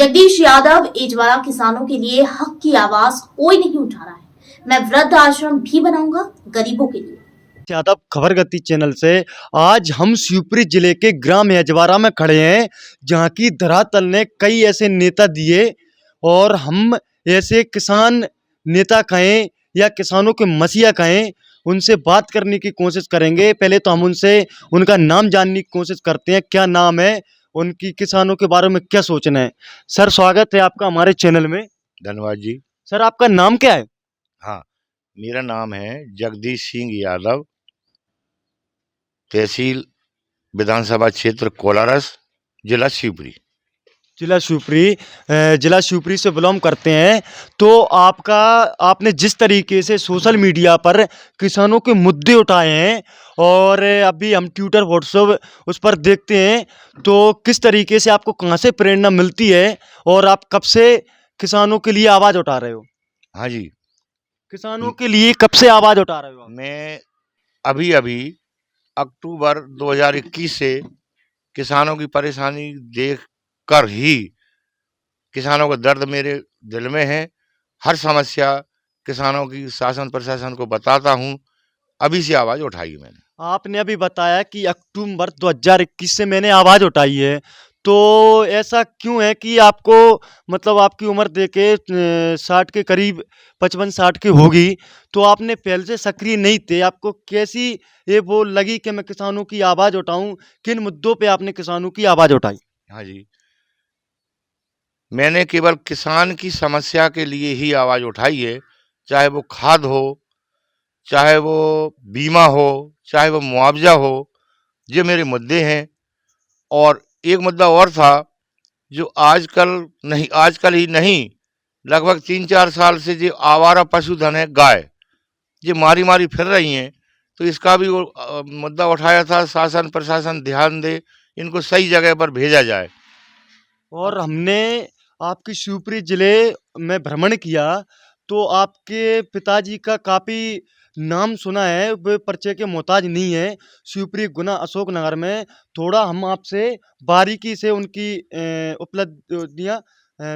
जगदीश यादव इजवारा किसानों के लिए हक की आवाज कोई नहीं उठा रहा है। मैं वृद्ध आश्रम भी बनाऊंगा गरीबों के लिए। यादव खबर गति चैनल से आज हम शिवपुरी जिले के ग्राम यजवारा में खड़े हैं, जहां की धरातल ने कई ऐसे नेता दिए और हम ऐसे किसान नेता कहें या किसानों के मसीहा कहें, उनसे बात करने की कोशिश करेंगे। पहले तो हम उनसे उनका नाम जानने की कोशिश करते हैं, क्या नाम है उनकी, किसानों के बारे में क्या सोचना है। सर, स्वागत है आपका हमारे चैनल में। धन्यवाद जी। सर, आपका नाम क्या है? हाँ, मेरा नाम है जगदीश सिंह यादव, तहसील विधानसभा क्षेत्र कोलारस, जिला शिवपुरी। जिला शिवपुरी से बिलोंग करते हैं। तो आपने जिस तरीके से सोशल मीडिया पर किसानों के मुद्दे उठाए हैं और अभी हम ट्विटर व्हाट्सएप उस पर देखते हैं, तो किस तरीके से आपको कहाँ से प्रेरणा मिलती है और आप कब से किसानों के लिए आवाज़ उठा रहे हो? हाँ जी, किसानों के लिए कब से आवाज़ उठा रहे हो आप? मैं अभी अक्टूबर 2021 से किसानों की परेशानी देख कर ही किसानों का दर्द मेरे दिल में है। हर समस्या किसानों की शासन प्रशासन को बताता हूँ। अभी से आवाज़ उठाई मैंने। आपने अभी बताया कि अक्टूबर 2021 से मैंने आवाज़ उठाई है, तो ऐसा क्यों है कि आपको, मतलब आपकी उम्र देके 60 के करीब 55-60 की होगी, तो आपने पहले से सक्रिय नहीं थे। आपको कैसी ये वो लगी कि मैं किसानों की आवाज़ उठाऊं? किन मुद्दों पे आपने किसानों की आवाज़ उठाई? हाँ जी, मैंने केवल किसान की समस्या के लिए ही आवाज़ उठाई है। चाहे वो खाद हो, चाहे वो बीमा हो, चाहे वो मुआवजा हो, ये मेरे मुद्दे हैं। और एक मुद्दा और था जो आजकल ही नहीं, लगभग 3-4 साल से जो आवारा पशुधन है गाय, ये मारी मारी फिर रही हैं। तो इसका भी वो मुद्दा उठाया था, शासन प्रशासन ध्यान दे, इनको सही जगह पर भेजा जाए। और हमने आपकी शिवपुरी जिले में भ्रमण किया, तो आपके पिताजी का काफ़ी नाम सुना है, वे परिचय के मोहताज नहीं है। शिवपुरी, गुना, अशोकनगर में थोड़ा हम आपसे बारीकी से उनकी उपलब्धियां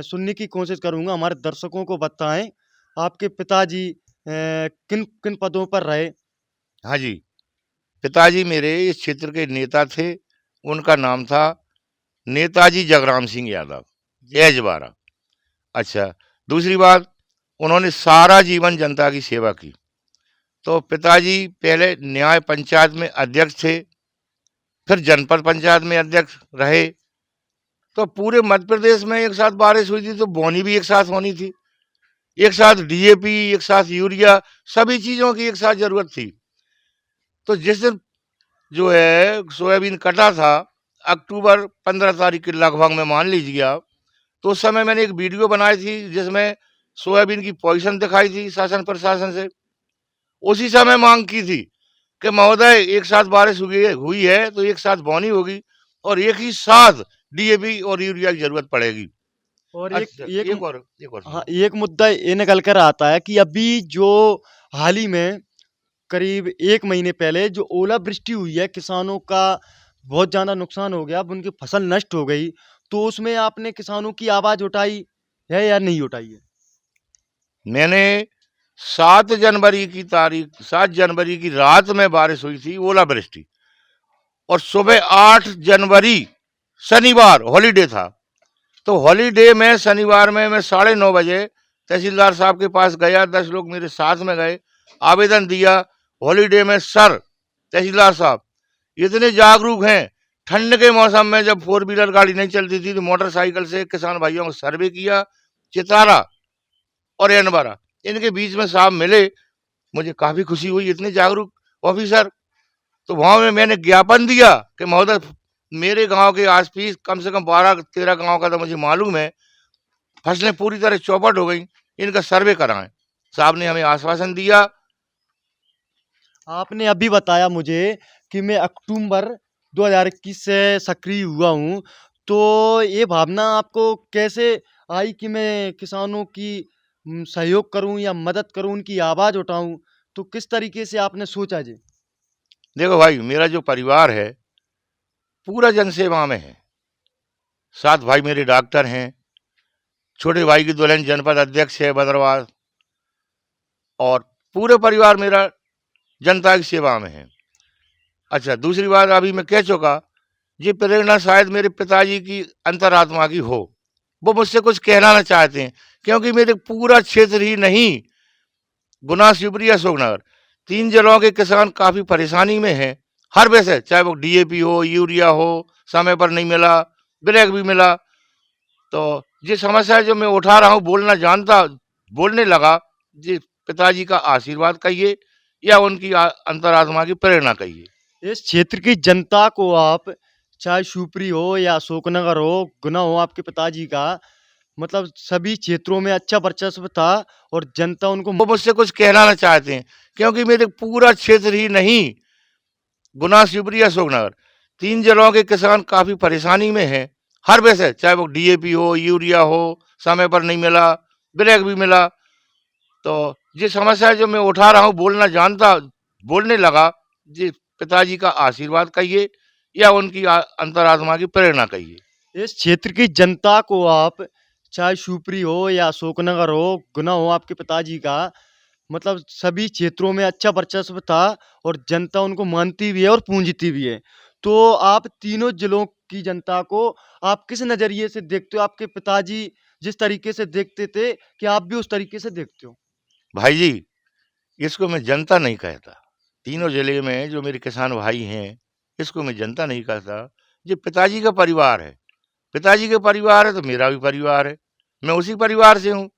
सुनने की कोशिश करूंगा। हमारे दर्शकों को बताएं, आपके पिताजी किन किन पदों पर रहे? हाँ जी, पिताजी मेरे इस क्षेत्र के नेता थे। उनका नाम था नेताजी जगराम सिंह यादव, एजवारा। अच्छा, दूसरी बात, उन्होंने सारा जीवन जनता की सेवा की। तो पिताजी पहले न्याय पंचायत में अध्यक्ष थे, फिर जनपद पंचायत में अध्यक्ष रहे। तो पूरे मध्य प्रदेश में एक साथ बारिश हुई थी तो बोनी भी एक साथ होनी थी, एक साथ डीएपी, एक साथ यूरिया, सभी चीज़ों की एक साथ जरूरत थी। तो जिस दिन जो है सोयाबीन कटा था, अक्टूबर 15 तारीख के लगभग में मान लीजिए आप, तो उस समय मैंने एक वीडियो बनाई थी जिसमें सोयाबीन की पोजीशन दिखाई थी शासन प्रशासन से। उसी समय मांग की थी कि महोदय, एक साथ बारिश हुई है तो एक साथ बोनी होगी और एक ही साथ डीएपी और यूरिया की जरूरत पड़ेगी। और अच्छा, एक और हाँ, सुनो। एक मुद्दा ये निकल कर आता है कि अभी जो हाल ही में करीब 1 महीने पहले जो ओलावृष्टि हुई है, किसानों का बहुत ज़्यादा नुकसान हो गया, अब उनकी फसल नष्ट हो गई, तो उसमें आपने किसानों की आवाज़ उठाई है या नहीं उठाई है? मैंने 7 जनवरी की रात में बारिश हुई थी, ओलावृष्टि, और सुबह 8 जनवरी शनिवार हॉलीडे था। तो हॉलीडे में शनिवार में मैं 9:30 बजे तहसीलदार साहब के पास गया, 10 लोग मेरे साथ में गए, आवेदन दिया हॉलीडे में। सर, तहसीलदार साहब इतने जागरूक हैं, ठंड के मौसम में जब 4 व्हीलर गाड़ी नहीं चलती थी तो मोटरसाइकिल से किसान भाइयों को सर्वे किया। चितारा और एनबारा, इनके बीच में साहब मिले, मुझे काफी खुशी हुई, इतने जागरूक ऑफिसर। तो वहां में मैंने ज्ञापन दिया कि महोदय, मेरे गांव के आसपास कम से कम 12-13 गांव का तो मुझे मालूम है, फसलें पूरी तरह चौपट हो गई, इनका सर्वे कराएं। साहब ने हमें आश्वासन दिया। आपने अभी बताया मुझे कि मैं अक्टूबर 2021 से सक्रिय हुआ हूँ, तो ये भावना आपको कैसे आई कि मैं किसानों की सहयोग करूँ या मदद करूँ, उनकी आवाज़ उठाऊँ? तो किस तरीके से आपने सोचा जी? देखो भाई, मेरा जो परिवार है पूरा जनसेवा में है। 7 भाई मेरे डॉक्टर हैं, छोटे भाई की दुल्हन जनपद अध्यक्ष है भद्रवाह, और पूरे परिवार मेरा जनता की सेवा में है। अच्छा, दूसरी बात अभी मैं कह चुका, ये प्रेरणा शायद मेरे पिताजी की अंतरात्मा की हो, वो मुझसे कुछ कहना ना चाहते हैं, क्योंकि मेरे पूरा क्षेत्र ही नहीं, गुना, शिवपुरी, अशोकनगर, 3 जिलों के किसान काफी परेशानी में हैं, हर वैसे, चाहे वो डीएपी हो, यूरिया हो, समय पर नहीं मिला, ब्रेक भी मिला। तो ये समस्या जो मैं उठा रहा हूँ, बोलने लगा, ये पिताजी का आशीर्वाद कहिए या उनकी अंतरात्मा की प्रेरणा कहिए। इस क्षेत्र की जनता को आप, चाहे शिवपुरी हो या अशोकनगर हो, गुना हो, आपके पिताजी का मतलब सभी क्षेत्रों में अच्छा वर्चस्व था और जनता उनको वो मुझसे कुछ कहना ना चाहते हैं, क्योंकि मेरे पूरा क्षेत्र ही नहीं, गुना, शिवपुरी, अशोकनगर, 3 जिलों के किसान काफी परेशानी में हैं, हर वैसे, चाहे वो डीएपी हो, यूरिया हो, समय पर नहीं मिला, ब्रेक भी मिला। तो ये समस्या जो मैं उठा रहा हूँ, बोलने लगा, ये पिताजी का आशीर्वाद कहिए या उनकी अंतरात्मा की प्रेरणा कहिए। इस क्षेत्र की जनता को आप, चाहे शिवपुरी हो या अशोकनगर हो, गुना हो, आपके पिताजी का मतलब सभी क्षेत्रों में अच्छा वर्चस्व था और जनता उनको मानती भी है और पूंजती भी है। तो आप तीनों जिलों की जनता को आप किस नज़रिए से देखते हो? आपके पिताजी जिस तरीके से देखते थे, क्या आप भी उस तरीके से देखते हो? भाई जी, इसको मैं जनता नहीं कहता, तीनों जिले में जो मेरे किसान भाई हैं, इसको मैं जनता नहीं कहता, ये पिताजी का परिवार है। पिताजी का परिवार है तो मेरा भी परिवार है, मैं उसी परिवार से हूँ।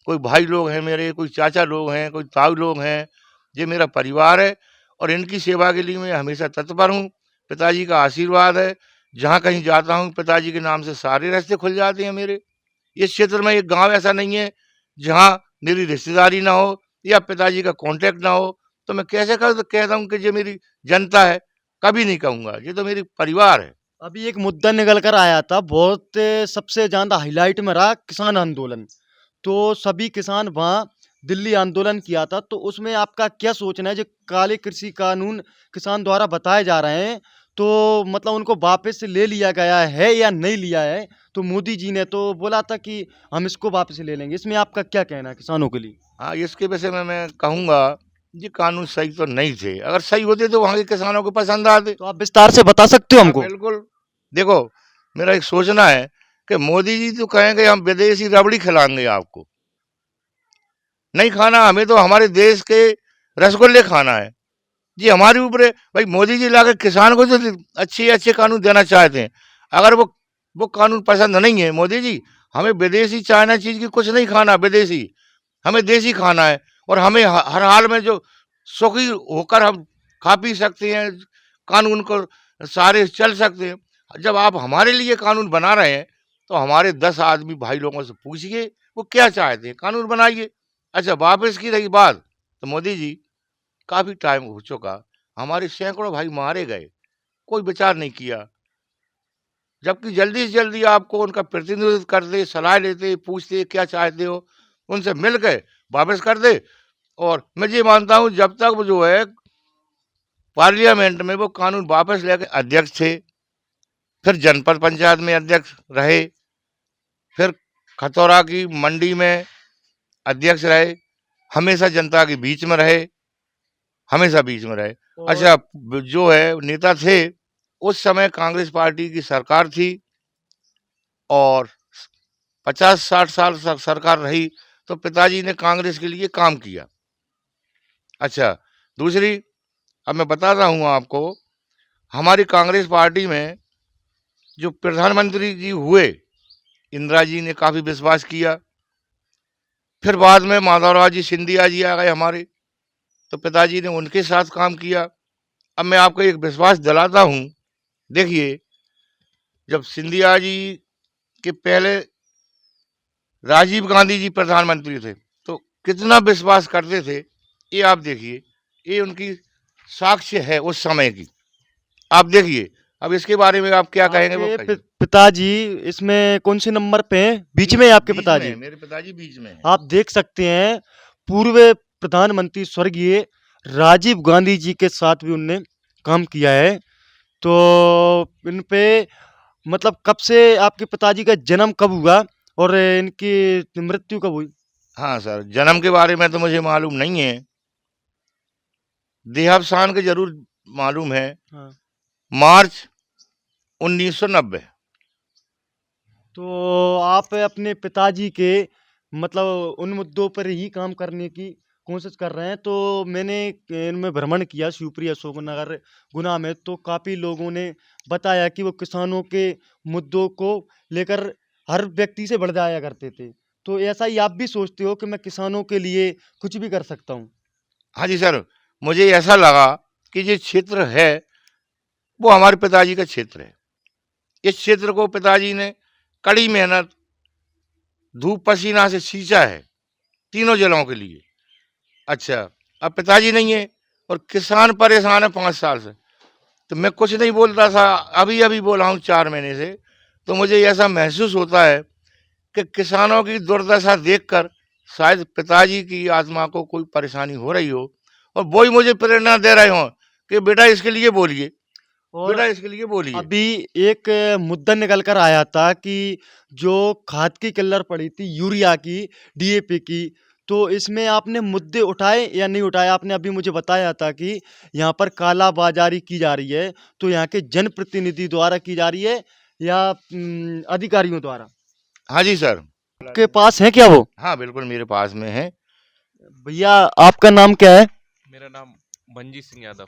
कोई भाई लोग हैं मेरे, कोई चाचा लोग हैं, कोई ताऊ लोग हैं, ये मेरा परिवार है और इनकी सेवा के लिए मैं हमेशा तत्पर हूँ। पिताजी का आशीर्वाद है, जहाँ कहीं जाता हूँ पिताजी के नाम से सारे रास्ते खुल जाते हैं मेरे। इस क्षेत्र में एक गांव ऐसा नहीं है जहाँ मेरी रिश्तेदारी ना हो या पिताजी का कांटेक्ट ना हो। तो मैं कैसे कहता हूँ कि ये मेरी जनता है? कभी नहीं कहूँगा, ये तो मेरी परिवार है। अभी एक मुद्दा निकल कर आया था, बहुत सबसे ज़्यादा हाईलाइट में रहा किसान आंदोलन। तो सभी किसान वहाँ दिल्ली आंदोलन किया था, तो उसमें आपका क्या सोचना है? जो काले कृषि कानून किसान द्वारा बताए जा रहे हैं, तो मतलब उनको वापस ले लिया गया है या नहीं लिया है? तो मोदी जी ने तो बोला था कि हम इसको वापस ले लेंगे। इसमें आपका क्या कहना है किसानों के लिए? हाँ, इसके विषय में मैं कहूँगा, ये कानून सही तो नहीं थे। अगर सही होते तो वहाँ के किसानों को पसंद आते। तो आप विस्तार से बता सकते हो हाँ, हमको? बिल्कुल। देखो, मेरा एक सोचना है कि मोदी जी तो कहेंगे हम विदेशी रबड़ी खिलाएंगे आपको, नहीं खाना, हमें तो हमारे देश के रसगुल्ले खाना है। जी हमारे ऊपर है भाई। मोदी जी लाके किसान को तो अच्छे अच्छे कानून देना चाहते हैं। अगर वो कानून पसंद नहीं है, मोदी जी हमें विदेशी चाइना चीज की कुछ नहीं खाना, विदेशी हमें देसी खाना है। और हमें हर हाल में जो सुखी होकर हम खा पी सकते हैं, कानून को सारे चल सकते हैं। जब आप हमारे लिए कानून बना रहे हैं तो हमारे 10 आदमी भाई लोगों से पूछिए वो क्या चाहते हैं, कानून बनाइए। अच्छा, वापस की रही बात, तो मोदी जी काफी टाइम हो चुका, हमारे सैकड़ों भाई मारे गए, कोई विचार नहीं किया। जबकि जल्दी से जल्दी आपको उनका प्रतिनिधित्व करते, सलाह लेते, पूछते क्या चाहते हो, उनसे मिल गए वापस कर दे। और मैं ये मानता हूँ जब तक वो जो है पार्लियामेंट में वो कानून वापस लेके अध्यक्ष थे, फिर जनपद पंचायत में अध्यक्ष रहे, फिर खतौरा की मंडी में अध्यक्ष रहे, हमेशा जनता के बीच में रहे, हमेशा बीच में रहे। और अच्छा, जो है नेता थे, उस समय कांग्रेस पार्टी की सरकार थी और 50-60 साल सरकार रही, तो पिताजी ने कांग्रेस के लिए काम किया। अच्छा, दूसरी, अब मैं बताता हूँ आपको, हमारी कांग्रेस पार्टी में जो प्रधानमंत्री जी हुए, इंदिरा जी ने काफी विश्वास किया। फिर बाद में माधवराव जी सिंधिया जी आ गए हमारे, तो पिताजी ने उनके साथ काम किया। अब मैं आपको एक विश्वास दिलाता हूँ, देखिए, जब सिंधिया जी के पहले राजीव गांधी जी प्रधानमंत्री थे तो कितना विश्वास करते थे, ये आप देखिए, ये उनकी साक्ष्य है उस समय की, आप देखिए। अब इसके बारे में आप क्या कहेंगे वो आपके कहिए। पिताजी इसमें कौन से नंबर पे हैं? बीच में है आपके बीच में पिताजी? है, मेरे पिताजी बीच में है। आप देख सकते हैं, पूर्व प्रधानमंत्री स्वर्गीय राजीव गांधी जी के साथ भी उनने काम किया है। तो इन पे मतलब कब से आपके पिताजी का जन्म कब हुआ और इनकी मृत्यु कब हुई? हाँ सर, जन्म के बारे में तो मुझे मालूम नहीं है, देहावसान के जरूर मालूम है। हाँ। मार्च 1990। तो आप अपने पिताजी के मतलब उन मुद्दों पर ही काम करने की कोशिश कर रहे हैं। तो मैंने इनमें भ्रमण किया शिवपुरी अशोकनगर गुना में, तो काफ़ी लोगों ने बताया कि वो किसानों के मुद्दों को लेकर हर व्यक्ति से बढ़ जाया करते थे। तो ऐसा ही आप भी सोचते हो कि मैं किसानों के लिए कुछ भी कर सकता हूँ? हाँ जी सर, मुझे ऐसा लगा कि ये क्षेत्र है वो हमारे पिताजी का क्षेत्र है। इस क्षेत्र को पिताजी ने कड़ी मेहनत, धूप पसीना से सींचा है, तीनों जिलों के लिए। अच्छा, अब पिताजी नहीं है और किसान परेशान है 5 साल से, तो मैं कुछ नहीं बोलता था, अभी अभी बोला हूँ 4 महीने से। तो मुझे ऐसा महसूस होता है कि किसानों की दुर्दशा देखकर शायद पिताजी की आत्मा को कोई परेशानी हो रही हो, और वो ही मुझे प्रेरणा दे रहे हो कि बेटा इसके लिए बोलिए, और बेटा इसके लिए बोलिए। अभी एक मुद्दा निकल कर आया था कि जो खाद की किल्लत पड़ी थी यूरिया की, डीएपी की, तो इसमें आपने मुद्दे उठाए या नहीं उठाए? आपने अभी मुझे बताया था कि यहाँ पर काला बाजारी की जा रही है, तो यहाँ के जनप्रतिनिधि द्वारा की जा रही है या अधिकारियों द्वारा? हाँ जी सर। आपके पास है क्या वो? हाँ बिल्कुल, मेरे पास में है। भैया आपका नाम क्या है? मेरा नाम मंजीत सिंह यादव।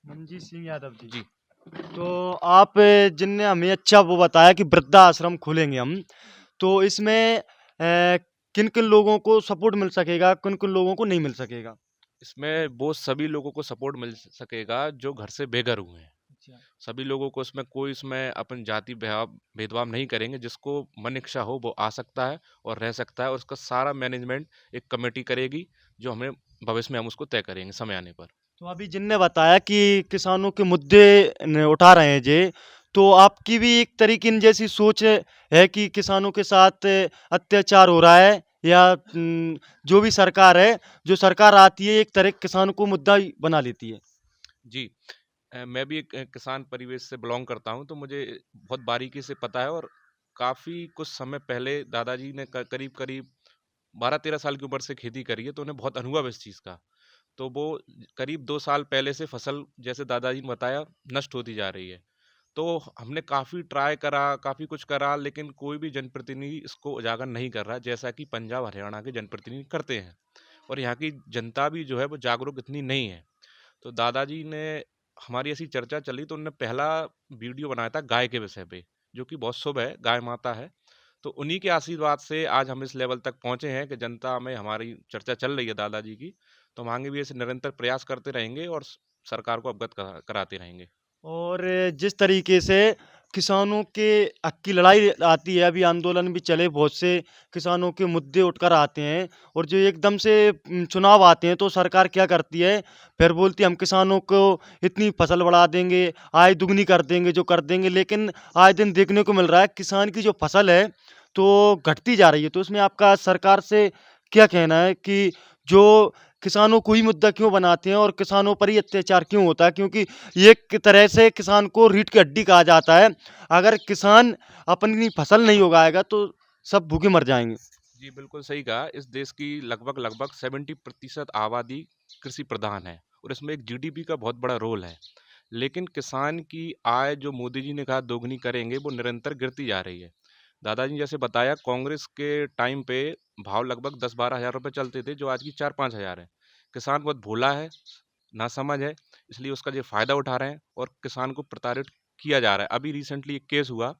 मनजीत सिंह यादव जी। जी। तो आप जिनने हमें अच्छा वो बताया कि वृद्धा आश्रम खोलेंगे हम, तो इसमें किन किन लोगों को सपोर्ट मिल सकेगा, किन किन लोगों को नहीं मिल सकेगा? इसमें वो सभी लोगों को सपोर्ट मिल सकेगा जो घर से बेघर हुए हैं। सभी लोगों को इसमें कोई इसमें अपन जाति भेदभाव नहीं करेंगे। जिसको मन इच्छा हो वो आ सकता है और रह सकता है, और उसका सारा मैनेजमेंट एक कमेटी करेगी, जो हमें भविष्य में हम उसको तय करेंगे समय आने पर। तो अभी जिनने बताया कि किसानों के मुद्दे उठा रहे हैं जे, तो आपकी भी एक तरीके इन जैसी सोच है कि किसानों के साथ अत्याचार हो रहा है, या जो भी सरकार है, जो सरकार आती है एक तरह किसानों को मुद्दा ही बना लेती है? जी। मैं भी एक किसान परिवेश से बिलोंग करता हूँ, तो मुझे बहुत बारीकी से पता है। और काफ़ी कुछ समय पहले दादाजी ने करीब करीब 12-13 साल की उम्र से खेती करी है, तो उन्हें बहुत अनुभव है इस चीज़ का। तो वो करीब 2 साल पहले से फसल, जैसे दादाजी ने बताया, नष्ट होती जा रही है। तो हमने काफ़ी ट्राई करा, काफ़ी कुछ करा, लेकिन कोई भी जनप्रतिनिधि इसको उजागर नहीं कर रहा है, जैसा कि पंजाब, हरियाणा के जनप्रतिनिधि करते हैं। और यहाँ की जनता भी जो है वो जागरूक इतनी नहीं है। तो दादाजी ने, हमारी ऐसी चर्चा चली, तो उन्होंने पहला वीडियो बनाया था गाय के विषय पे, जो कि बहुत शुभ है, गाय माता है। तो उन्हीं के आशीर्वाद से आज हम इस लेवल तक पहुंचे हैं कि जनता में हमारी चर्चा चल रही है दादाजी की। तो हम आगे भी ऐसे निरंतर प्रयास करते रहेंगे और सरकार को अवगत कराते रहेंगे। और जिस तरीके से किसानों के हक की लड़ाई आती है, अभी आंदोलन भी चले, बहुत से किसानों के मुद्दे उठकर आते हैं, और जो एकदम से चुनाव आते हैं तो सरकार क्या करती है, फिर बोलती है हम किसानों को इतनी फसल बढ़ा देंगे, आय दुगनी कर देंगे, जो कर देंगे, लेकिन आए दिन देखने को मिल रहा है किसान की जो फसल है तो घटती जा रही है। तो इसमें आपका सरकार से क्या कहना है कि जो किसानों को ही मुद्दा क्यों बनाते हैं और किसानों पर ही अत्याचार क्यों होता है? क्योंकि एक तरह से किसान को रीढ़ की हड्डी कहा जाता है। अगर किसान अपनी फसल नहीं उगाएगा तो सब भूखे मर जाएँगे। जी, बिल्कुल सही कहा। इस देश की लगभग 70% आबादी कृषि प्रधान है, और इसमें एक जीडीपी का बहुत बड़ा रोल है। लेकिन किसान की आय, जो मोदी जी ने कहा दोगुनी करेंगे, वो निरंतर गिरती जा रही है। दादाजी ने जैसे बताया, कांग्रेस के टाइम पे भाव लगभग 10-12 हज़ार रुपए चलते थे, जो आज की 4-5 हज़ार है। किसान बहुत भोला है, नासमझ है, इसलिए उसका ये फ़ायदा उठा रहे हैं और किसान को प्रताड़ित किया जा रहा है। अभी रिसेंटली एक केस हुआ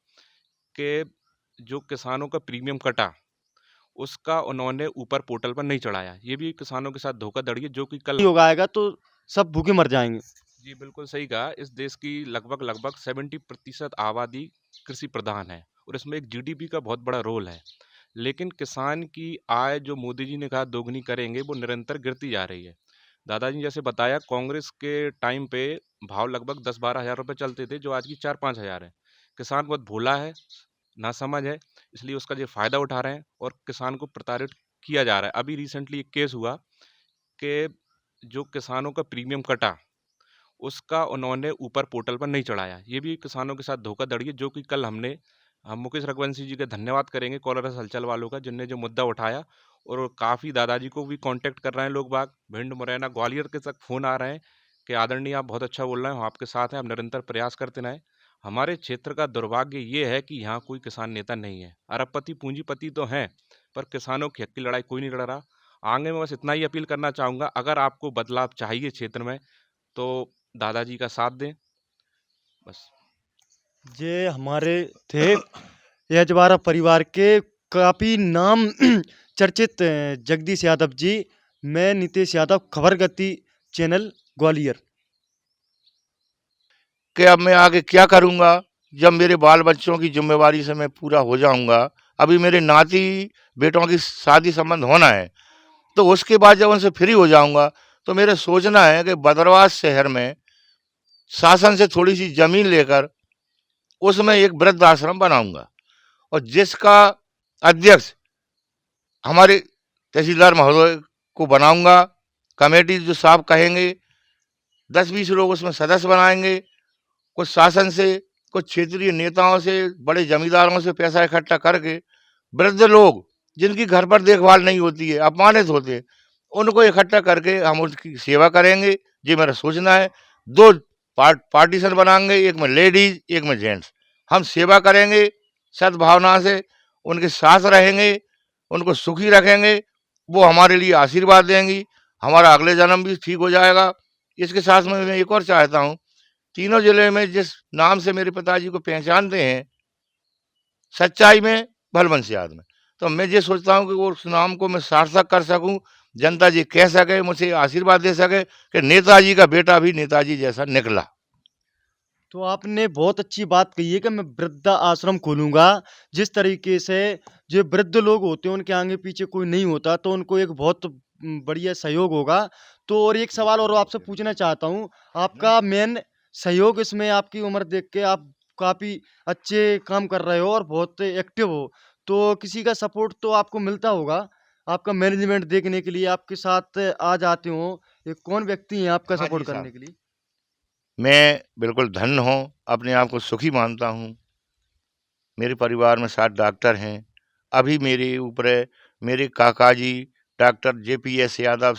कि जो किसानों का प्रीमियम कटा, उसका उन्होंने ऊपर पोर्टल पर नहीं चढ़ाया। ये भी किसानों के साथ धोखाधड़ी है, जो कि कल नहीं उगाएगा तो सब भूखे मर जाएँगे। जी, बिल्कुल सही कहा। इस देश की लगभग 70% आबादी कृषि प्रधान है, और इसमें एक जीडीपी का बहुत बड़ा रोल है। लेकिन किसान की आय, जो मोदी जी ने कहा दोगुनी करेंगे, वो निरंतर गिरती जा रही है। दादाजी ने जैसे बताया, कांग्रेस के टाइम पे भाव लगभग 10-12 हज़ार रुपए चलते थे, जो आज की 4-5 हज़ार है। किसान बहुत भोला है, नासमझ है, इसलिए उसका ये फ़ायदा उठा रहे हैं और किसान को प्रताड़ित किया जा रहा है। अभी रिसेंटली एक केस हुआ कि जो किसानों का प्रीमियम कटा, उसका उन्होंने ऊपर पोर्टल पर नहीं चढ़ाया। ये भी किसानों के साथ धोखाधड़ी है, जो कि कल हमने हम मुकेश रघुवंशी जी का धन्यवाद करेंगे, कॉलरस हलचल वालों का, जिनने जो मुद्दा उठाया। और काफ़ी दादाजी को भी कांटेक्ट कर रहे हैं लोग बाग, भिंड, मुरैना, ग्वालियर के तक फ़ोन आ रहे हैं कि आदरणीय आप बहुत अच्छा बोल रहे हैं, हम आपके साथ हैं, आप निरंतर प्रयास करते रहें। हमारे क्षेत्र का दुर्भाग्य ये है कि यहाँ कोई किसान नेता नहीं है। अरबपति, पूंजीपति तो हैं, पर किसानों के हक की लड़ाई कोई नहीं लड़ रहा। आगे मैं बस इतना ही अपील करना चाहूँगा, अगर आपको बदलाव चाहिए क्षेत्र में, तो दादाजी का साथ दें, बस। ये हमारे थे यजवारा परिवार के काफी नाम चर्चित जगदीश यादव जी। मैं नितेश यादव, खबर गति चैनल, ग्वालियर। कि अब मैं आगे क्या करूँगा, जब मेरे बाल बच्चों की जिम्मेवारी से मैं पूरा हो जाऊँगा। अभी मेरे नाती बेटों की शादी संबंध होना है, तो उसके बाद जब उनसे फ्री हो जाऊँगा, तो मेरा सोचना है कि बदरवास शहर में शासन से थोड़ी सी ज़मीन लेकर उसमें एक वृद्ध आश्रम बनाऊँगा, और जिसका अध्यक्ष हमारे तहसीलदार महोदय को बनाऊँगा। कमेटी जो साहब कहेंगे, 10-20 लोग उसमें सदस्य बनाएँगे। कुछ शासन से, कुछ क्षेत्रीय नेताओं से, बड़े जमींदारों से पैसा इकट्ठा करके वृद्ध लोग जिनकी घर पर देखभाल नहीं होती है, अपमानित होते हैं, उनको इकट्ठा करके हम उसकी सेवा करेंगे। ये मेरा सोचना है। 2 पार्टीशन बनाएंगे, एक में लेडीज, एक में जेंट्स। हम सेवा करेंगे सद्भावना से, उनके साथ रहेंगे, उनको सुखी रखेंगे, वो हमारे लिए आशीर्वाद देंगी, हमारा अगले जन्म भी ठीक हो जाएगा। इसके साथ में मैं एक और चाहता हूँ, तीनों जिले में जिस नाम से मेरे पिताजी को पहचानते हैं, सच्चाई में, भलवंश याद में, तो मैं ये सोचता हूँ कि वो उस नाम को मैं सार्थक कर सकूं, जनता जी कह सके, मुझे आशीर्वाद दे सके कि नेताजी का बेटा भी नेताजी जैसा निकला। तो आपने बहुत अच्छी बात कही है कि मैं वृद्धा आश्रम खोलूंगा। जिस तरीके से जो वृद्ध लोग होते हैं उनके आगे पीछे कोई नहीं होता, तो उनको एक बहुत बढ़िया सहयोग होगा। तो और एक सवाल और आपसे पूछना चाहता हूँ, आपका मेन सहयोग इसमें, आपकी उम्र देख के आप काफी अच्छे काम कर रहे हो और बहुत एक्टिव हो, तो किसी का सपोर्ट तो आपको मिलता होगा। आपका मैनेजमेंट देखने के लिए आपके साथ आ जाते हो, ये कौन व्यक्ति है आपका हाँ जी सपोर्ट साहब, करने के लिए? मैं बिल्कुल धन्य हूँ, अपने आप को सुखी मानता हूँ। मेरे परिवार में 7 डॉक्टर हैं। अभी मेरे ऊपर मेरे काका जी डॉक्टर JPS यादव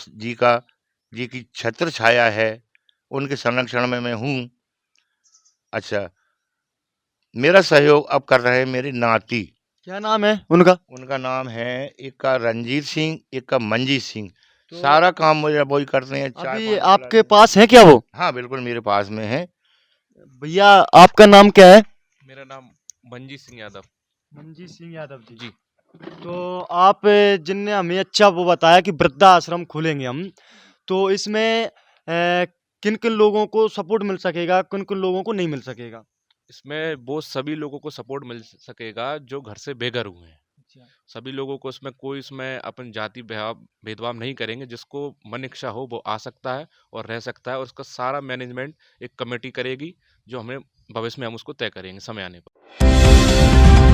जी की छत्र छाया है, उनके संरक्षण में मैं हूँ। अच्छा, मेरा सहयोग अब कर रहे हैं मेरे नाती। क्या नाम है उनका? उनका नाम है, एक का रंजीत सिंह, एक का मंजीत सिंह। तो सारा काम मुझे वही करते हैं, चाय अभी पानी आपके पिलाते हैं। पास है क्या वो? हाँ बिल्कुल, मेरे पास में है। भैया आपका नाम क्या है? मेरा नाम मंजीत सिंह यादव। मंजीत सिंह यादव जी। जी। तो आप जिनने हमें अच्छा वो बताया कि वृद्धा आश्रम खोलेंगे हम, तो इसमें किन किन लोगों को सपोर्ट मिल सकेगा, किन किन लोगों को नहीं मिल सकेगा? इसमें वो सभी लोगों को सपोर्ट मिल सकेगा जो घर से बेघर हुए हैं। सभी लोगों को, इसमें कोई इसमें अपन जाति भेदभाव नहीं करेंगे। जिसको मन इच्छा हो वो आ सकता है और रह सकता है, और उसका सारा मैनेजमेंट एक कमेटी करेगी, जो हमें भविष्य में हम उसको तय करेंगे समय आने पर।